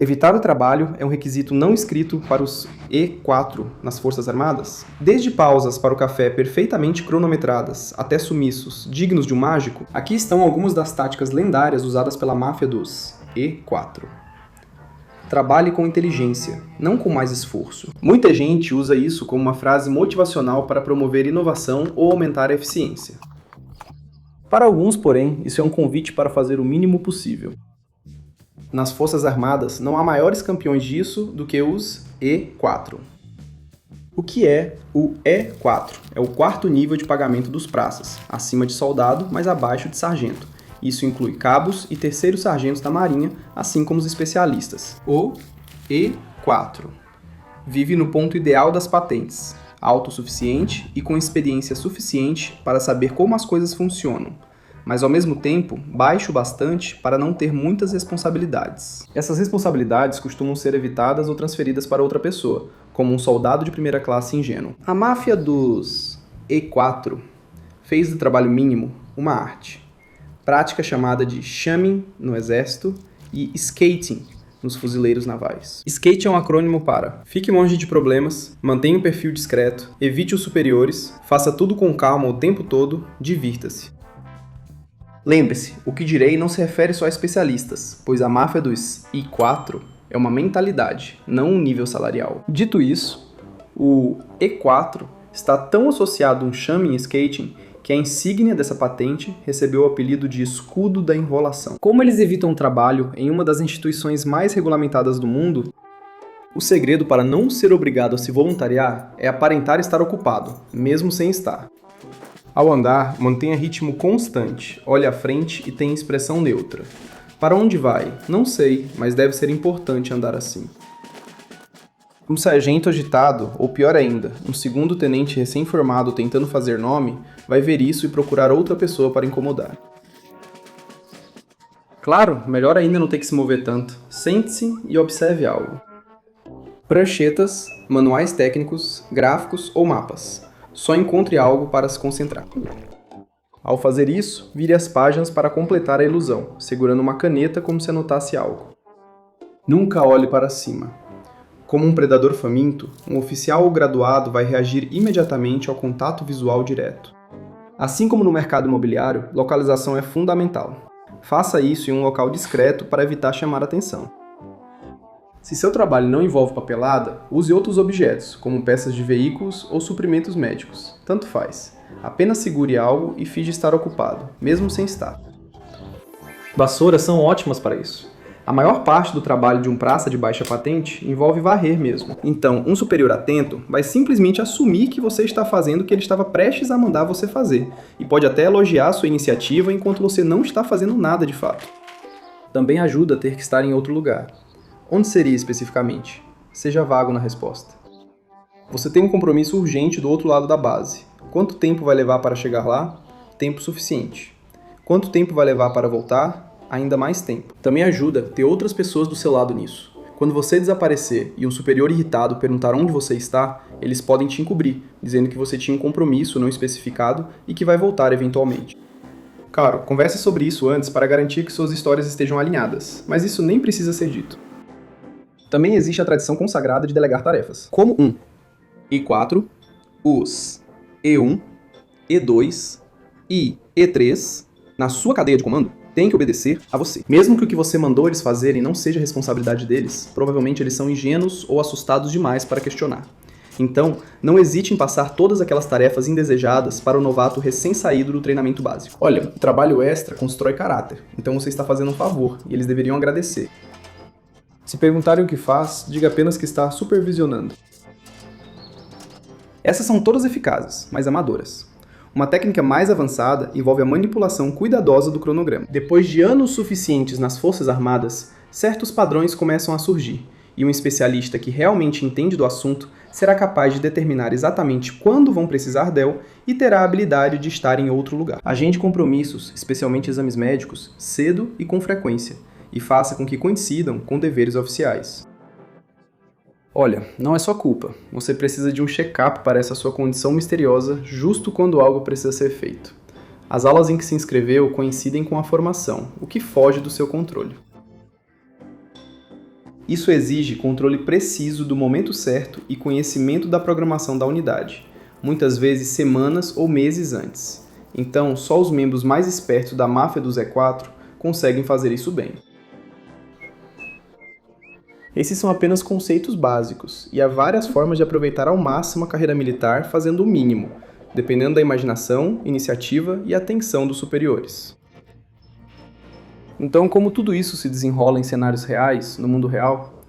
Evitar o trabalho é um requisito não escrito para os E4 nas Forças Armadas? Desde pausas para o café perfeitamente cronometradas até sumiços dignos de um mágico, aqui estão algumas das táticas lendárias usadas pela máfia dos E4. Trabalhe com inteligência, não com mais esforço. Muita gente usa isso como uma frase motivacional para promover inovação ou aumentar a eficiência. Para alguns, porém, isso é um convite para fazer o mínimo possível. Nas Forças Armadas, não há maiores campeões disso do que os E4. O que é o E4? É o quarto nível de pagamento dos praças, acima de soldado, mas abaixo de sargento. Isso inclui cabos e terceiros sargentos da Marinha, assim como os especialistas. O E4 vive no ponto ideal das patentes, autossuficiente e com experiência suficiente para saber como as coisas funcionam, mas ao mesmo tempo baixo bastante para não ter muitas responsabilidades. Essas responsabilidades costumam ser evitadas ou transferidas para outra pessoa, como um soldado de primeira classe ingênuo. A máfia dos E4 fez do trabalho mínimo uma arte, prática chamada de chumming no exército e skating nos fuzileiros navais. Skate é um acrônimo para: fique longe de problemas, mantenha um perfil discreto, evite os superiores, faça tudo com calma o tempo todo, divirta-se. Lembre-se, o que direi não se refere só a especialistas, pois a máfia dos I4 é uma mentalidade, não um nível salarial. Dito isso, o E4 está tão associado a um chumming e skating que a insígnia dessa patente recebeu o apelido de escudo da enrolação. Como eles evitam trabalho em uma das instituições mais regulamentadas do mundo, o segredo para não ser obrigado a se voluntariar é aparentar estar ocupado, mesmo sem estar. Ao andar, mantenha ritmo constante, olhe à frente e tenha expressão neutra. Para onde vai? Não sei, mas deve ser importante andar assim. Um sargento agitado, ou pior ainda, um segundo tenente recém-formado tentando fazer nome, vai ver isso e procurar outra pessoa para incomodar. Claro, melhor ainda não ter que se mover tanto. Sente-se e observe algo. Pranchetas, manuais técnicos, gráficos ou mapas. Só encontre algo para se concentrar. Ao fazer isso, vire as páginas para completar a ilusão, segurando uma caneta como se anotasse algo. Nunca olhe para cima. Como um predador faminto, um oficial ou graduado vai reagir imediatamente ao contato visual direto. Assim como no mercado imobiliário, localização é fundamental. Faça isso em um local discreto para evitar chamar atenção. Se seu trabalho não envolve papelada, use outros objetos, como peças de veículos ou suprimentos médicos. Tanto faz. Apenas segure algo e finge estar ocupado, mesmo sem estar. Vassouras são ótimas para isso. A maior parte do trabalho de um praça de baixa patente envolve varrer mesmo. Então, um superior atento vai simplesmente assumir que você está fazendo o que ele estava prestes a mandar você fazer, e pode até elogiar sua iniciativa enquanto você não está fazendo nada de fato. Também ajuda a ter que estar em outro lugar. Onde seria especificamente? Seja vago na resposta. Você tem um compromisso urgente do outro lado da base. Quanto tempo vai levar para chegar lá? Tempo suficiente. Quanto tempo vai levar para voltar? Ainda mais tempo. Também ajuda ter outras pessoas do seu lado nisso. Quando você desaparecer e um superior irritado perguntar onde você está, eles podem te encobrir, dizendo que você tinha um compromisso não especificado e que vai voltar eventualmente. Claro, converse sobre isso antes para garantir que suas histórias estejam alinhadas, mas isso nem precisa ser dito. Também existe a tradição consagrada de delegar tarefas, como E4, os E1, E2 e E3, na sua cadeia de comando, têm que obedecer a você. Mesmo que o que você mandou eles fazerem não seja responsabilidade deles, provavelmente eles são ingênuos ou assustados demais para questionar. Então, não hesite em passar todas aquelas tarefas indesejadas para o novato recém-saído do treinamento básico. Olha, o trabalho extra constrói caráter, então você está fazendo um favor e eles deveriam agradecer. Se perguntarem o que faz, diga apenas que está supervisionando. Essas são todas eficazes, mas amadoras. Uma técnica mais avançada envolve a manipulação cuidadosa do cronograma. Depois de anos suficientes nas Forças Armadas, certos padrões começam a surgir, e um especialista que realmente entende do assunto será capaz de determinar exatamente quando vão precisar dela e terá a habilidade de estar em outro lugar. Agende compromissos, especialmente exames médicos, cedo e com frequência, e faça com que coincidam com deveres oficiais. Olha, não é só culpa. Você precisa de um check-up para essa sua condição misteriosa justo quando algo precisa ser feito. As aulas em que se inscreveu coincidem com a formação, o que foge do seu controle. Isso exige controle preciso do momento certo e conhecimento da programação da unidade, muitas vezes semanas ou meses antes. Então, só os membros mais espertos da máfia do Z4 conseguem fazer isso bem. Esses são apenas conceitos básicos, e há várias formas de aproveitar ao máximo a carreira militar fazendo o mínimo, dependendo da imaginação, iniciativa e atenção dos superiores. Então, como tudo isso se desenrola em cenários reais, no mundo real?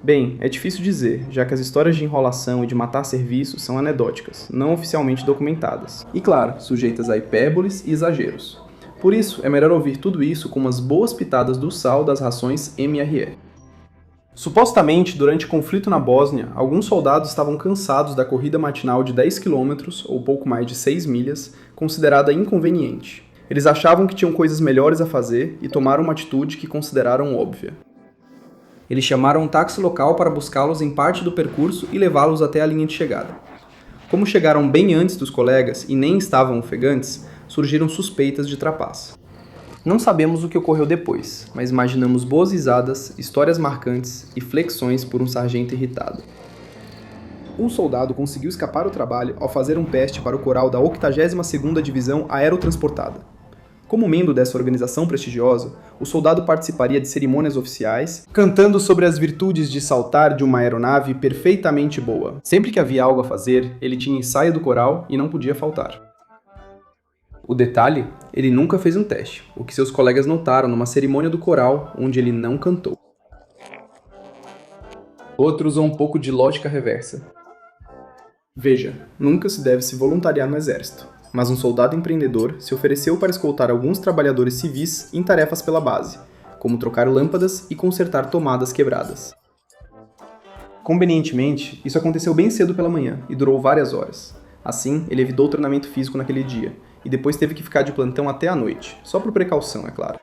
Bem, é difícil dizer, já que as histórias de enrolação e de matar serviço são anedóticas, não oficialmente documentadas. E claro, sujeitas a hipérboles e exageros. Por isso, é melhor ouvir tudo isso com umas boas pitadas do sal das rações MRE. Supostamente, durante o conflito na Bósnia, alguns soldados estavam cansados da corrida matinal de 10 km, ou pouco mais de 6 milhas, considerada inconveniente. Eles achavam que tinham coisas melhores a fazer e tomaram uma atitude que consideraram óbvia. Eles chamaram um táxi local para buscá-los em parte do percurso e levá-los até a linha de chegada. Como chegaram bem antes dos colegas e nem estavam ofegantes, surgiram suspeitas de trapaça. Não sabemos o que ocorreu depois, mas imaginamos boas risadas, histórias marcantes e flexões por um sargento irritado. Um soldado conseguiu escapar ao trabalho ao fazer um teste para o coral da 82ª Divisão Aerotransportada. Como membro dessa organização prestigiosa, o soldado participaria de cerimônias oficiais, cantando sobre as virtudes de saltar de uma aeronave perfeitamente boa. Sempre que havia algo a fazer, ele tinha ensaio do coral e não podia faltar. O detalhe, ele nunca fez um teste, o que seus colegas notaram numa cerimônia do coral onde ele não cantou. Outro usou um pouco de lógica reversa. Veja, nunca se deve se voluntariar no exército, mas um soldado empreendedor se ofereceu para escoltar alguns trabalhadores civis em tarefas pela base, como trocar lâmpadas e consertar tomadas quebradas. Convenientemente, isso aconteceu bem cedo pela manhã e durou várias horas. Assim, ele evitou o treinamento físico naquele dia, e depois teve que ficar de plantão até a noite, só por precaução, é claro.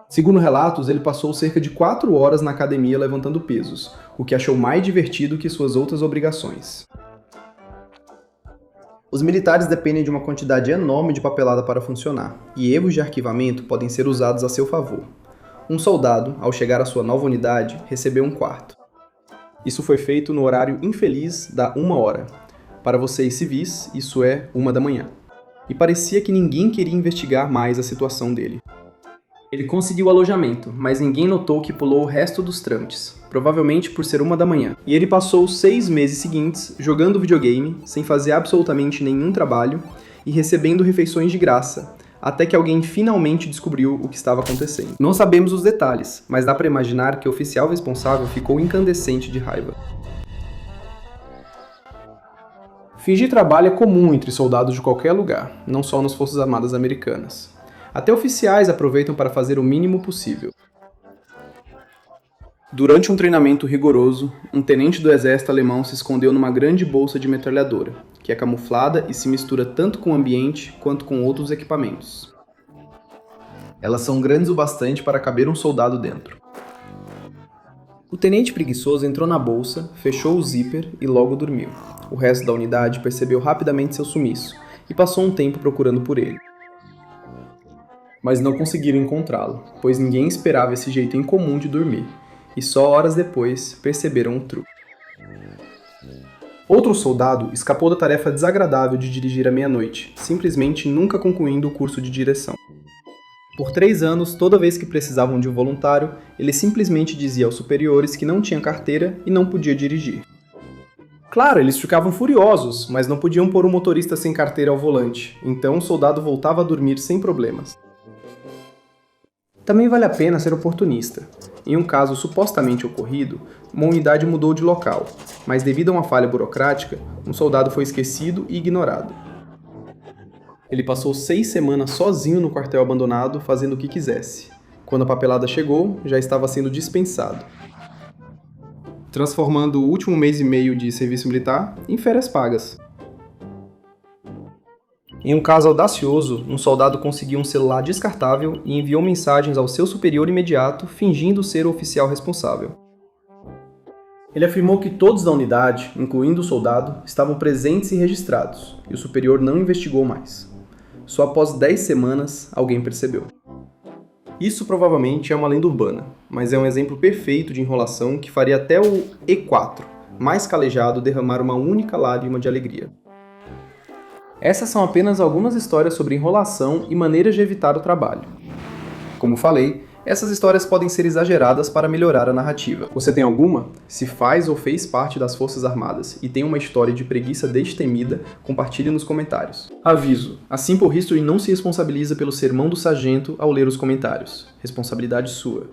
Segundo relatos, ele passou cerca de 4 horas na academia levantando pesos, o que achou mais divertido que suas outras obrigações. Os militares dependem de uma quantidade enorme de papelada para funcionar, e erros de arquivamento podem ser usados a seu favor. Um soldado, ao chegar à sua nova unidade, recebeu um quarto. Isso foi feito no horário infeliz da 1h. Para vocês civis, isso é 1 da manhã. E parecia que ninguém queria investigar mais a situação dele. Ele conseguiu alojamento, mas ninguém notou que pulou o resto dos trâmites, provavelmente por ser 1 da manhã. E ele passou os 6 meses seguintes jogando videogame, sem fazer absolutamente nenhum trabalho e recebendo refeições de graça, até que alguém finalmente descobriu o que estava acontecendo. Não sabemos os detalhes, mas dá para imaginar que o oficial responsável ficou incandescente de raiva. Fingir trabalho é comum entre soldados de qualquer lugar, não só nas Forças Armadas Americanas. Até oficiais aproveitam para fazer o mínimo possível. Durante um treinamento rigoroso, um tenente do exército alemão se escondeu numa grande bolsa de metralhadora, que é camuflada e se mistura tanto com o ambiente quanto com outros equipamentos. Elas são grandes o bastante para caber um soldado dentro. O tenente preguiçoso entrou na bolsa, fechou o zíper e logo dormiu. O resto da unidade percebeu rapidamente seu sumiço e passou um tempo procurando por ele. Mas não conseguiram encontrá-lo, pois ninguém esperava esse jeito incomum de dormir, e só horas depois perceberam o truque. Outro soldado escapou da tarefa desagradável de dirigir à meia-noite, simplesmente nunca concluindo o curso de direção. Por 3 anos, toda vez que precisavam de um voluntário, ele simplesmente dizia aos superiores que não tinha carteira e não podia dirigir. Claro, eles ficavam furiosos, mas não podiam pôr um motorista sem carteira ao volante, então o soldado voltava a dormir sem problemas. Também vale a pena ser oportunista. Em um caso supostamente ocorrido, uma unidade mudou de local, mas devido a uma falha burocrática, um soldado foi esquecido e ignorado. Ele passou 6 semanas sozinho no quartel abandonado, fazendo o que quisesse. Quando a papelada chegou, já estava sendo dispensado, transformando o último mês e meio de serviço militar em férias pagas. Em um caso audacioso, um soldado conseguiu um celular descartável e enviou mensagens ao seu superior imediato, fingindo ser o oficial responsável. Ele afirmou que todos da unidade, incluindo o soldado, estavam presentes e registrados, e o superior não investigou mais. Só após 10 semanas, alguém percebeu. Isso provavelmente é uma lenda urbana, mas é um exemplo perfeito de enrolação que faria até o E4, mais calejado, derramar uma única lágrima de alegria. Essas são apenas algumas histórias sobre enrolação e maneiras de evitar o trabalho. Como falei, essas histórias podem ser exageradas para melhorar a narrativa. Você tem alguma? Se faz ou fez parte das Forças Armadas e tem uma história de preguiça destemida, compartilhe nos comentários. Aviso: a Simple History não se responsabiliza pelo sermão do sargento ao ler os comentários. Responsabilidade sua.